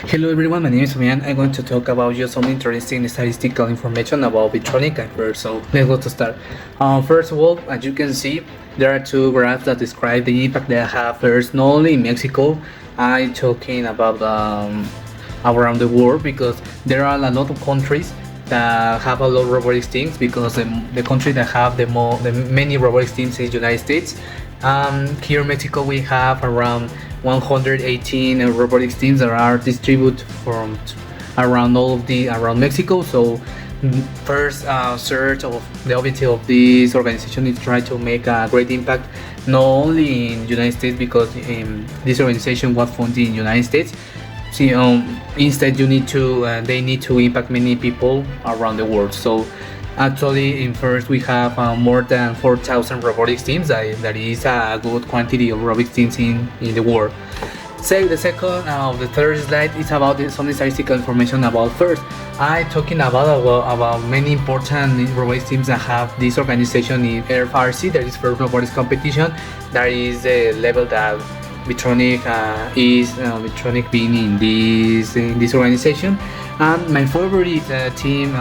Hello everyone, my name is Fabian. I'm going to talk about just some interesting statistical information about Bitronic and first. So let's go to start. First of all, as you can see, there are two graphs that describe the impact they have first, not only in Mexico. I'm talking about around the world because there are a lot of countries that have a lot of robotics teams because the country that have the many robotics teams is United States. Here in Mexico we have around 118 robotics teams that are distributed from around all of the around Mexico. So first search of the objective of this organization is try to make a great impact not only in United States because this organization was founded in United States. See, instead you need to they need to impact many people around the world. So actually, in first we have more than 4,000 robotics teams. That is a good quantity of robotics teams in the world. So the second the third slide is about some statistical information about first. I talking about many important robotics teams that have this organization in FRC. That is First Robotics Competition. That is the level that Bitronic being in this organization. And my favorite team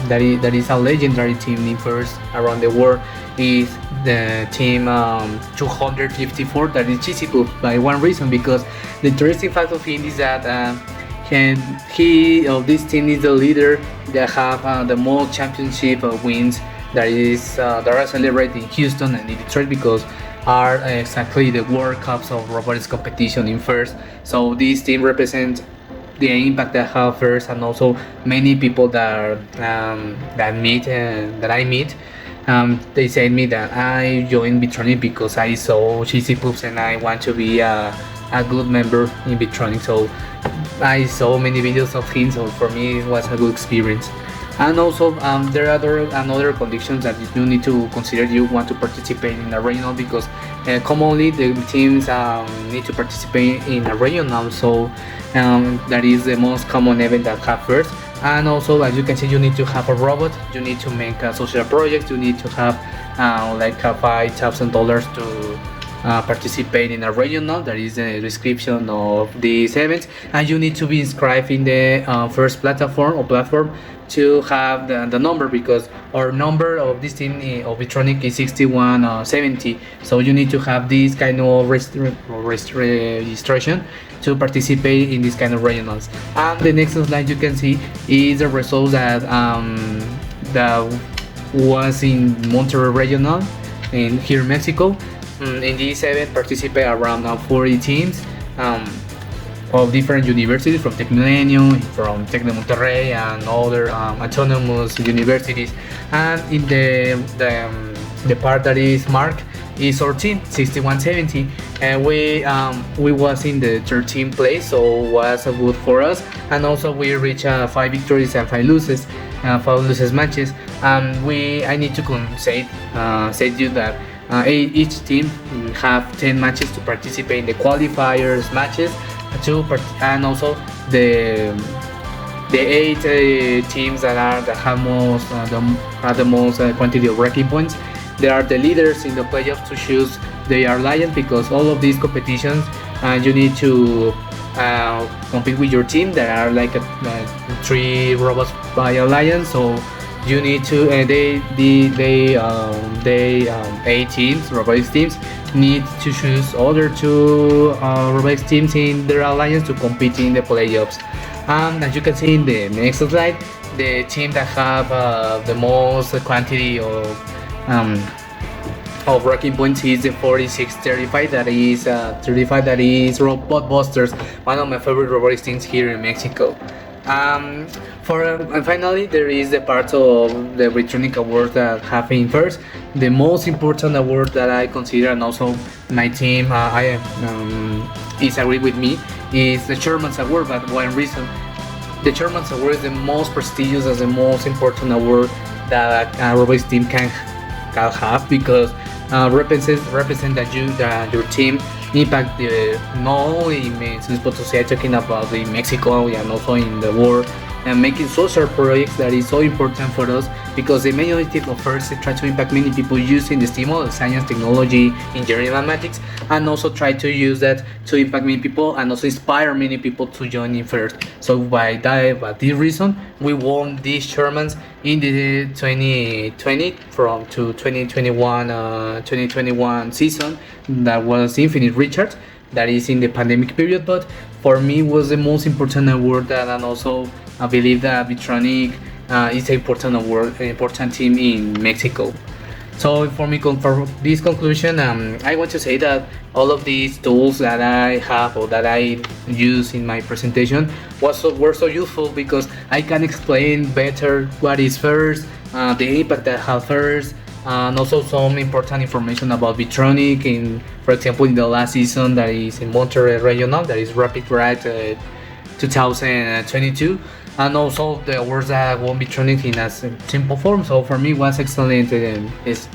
that is a legendary team in first around the world is the team 254, that is Cheesy by one reason, because the interesting fact of him is that he of this team is the leader that have the most championship wins that are celebrated in Houston and in Detroit because are exactly the World Cups of robotics competition in first. So this team represents the impact that have first, and also many people that I meet. They said me that I joined Bitronic because I saw Cheesy Poops and I want to be a good member in Bitronic. So I saw many videos of him. So for me, it was a good experience. And also, there are another conditions that you need to consider. You want to participate in a regional because commonly the teams need to participate in a regional. So that is the most common event that have first. And also, as you can see, you need to have a robot. You need to make a social project. You need to have like $5,000 to participate in a regional. That is the description of these events, and you need to be inscribed in the first platform to have the number, because our number of this team of Bitronic is 6170. So you need to have this kind of registration to participate in this kind of regionals. And the next slide you can see is the results that was in Monterrey Regional in here in Mexico. In this event participate around 40 teams of different universities from Tec Milenio, from Tec de Monterrey, and other autonomous universities. And in the part that is marked is our team 6170, and we was in the 13th place, so was good for us. And also we reached 5 victories and 5 losses matches. I need to say you that each team have 10 matches to participate in the qualifiers matches and also the 8 teams that have the most quantity of ranking points. They are the leaders in the playoffs to choose their alliance, because all of these competitions you need to compete with your team. There are like 3 robots by alliance, so you need to 8 teams, robotics teams, need to choose other 2 robotics teams in their alliance to compete in the playoffs. As you can see in the next slide, the team that have the most quantity of ranking points is the 4635. That is Robot Busters, one of my favorite robotics teams here in Mexico. And finally, there is the part of the Bitronic Award that happened first. The most important award that I consider, and also my team is agree with me, is the Chairman's Award. But one reason, the Chairman's Award is the most prestigious and the most important award that a robotics team can have, because represent that your team impact not only in San Luis Potosí, talking about in Mexico and also in the world, and making social projects that is so important for us, because the main objective of first is try to impact many people using the STEAM, science, technology, engineering, mathematics, and also try to use that to impact many people and also inspire many people to join in first. So by this reason, we won these Shermans in the 2020 from to 2021 season. That was Infinite Richard, that is in the pandemic period, but for me was the most important award. And also I believe that Bitronic is an important award, an important team in Mexico. So for me, for this conclusion, I want to say that all of these tools that I have or that I use in my presentation were so useful, because I can explain better what is first, the impact that have first, and also some important information about Bitronic. In, for example, in the last season that is in Monterrey Regional, that is Rapid Ride 2022, and also the awards that won Bitronic in a simple form. So for me, it was excellent this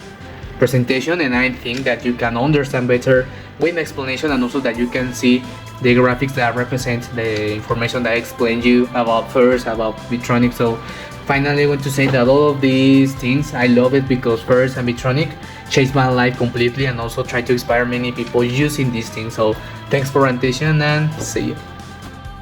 presentation, and I think that you can understand better with the explanation, and also that you can see the graphics that represent the information that I explained you about first, about Bitronic. So finally, I want to say that all of these things, I love it because first and Bitronic changed my life completely, and also try to inspire many people using these things. So thanks for attention, and see you.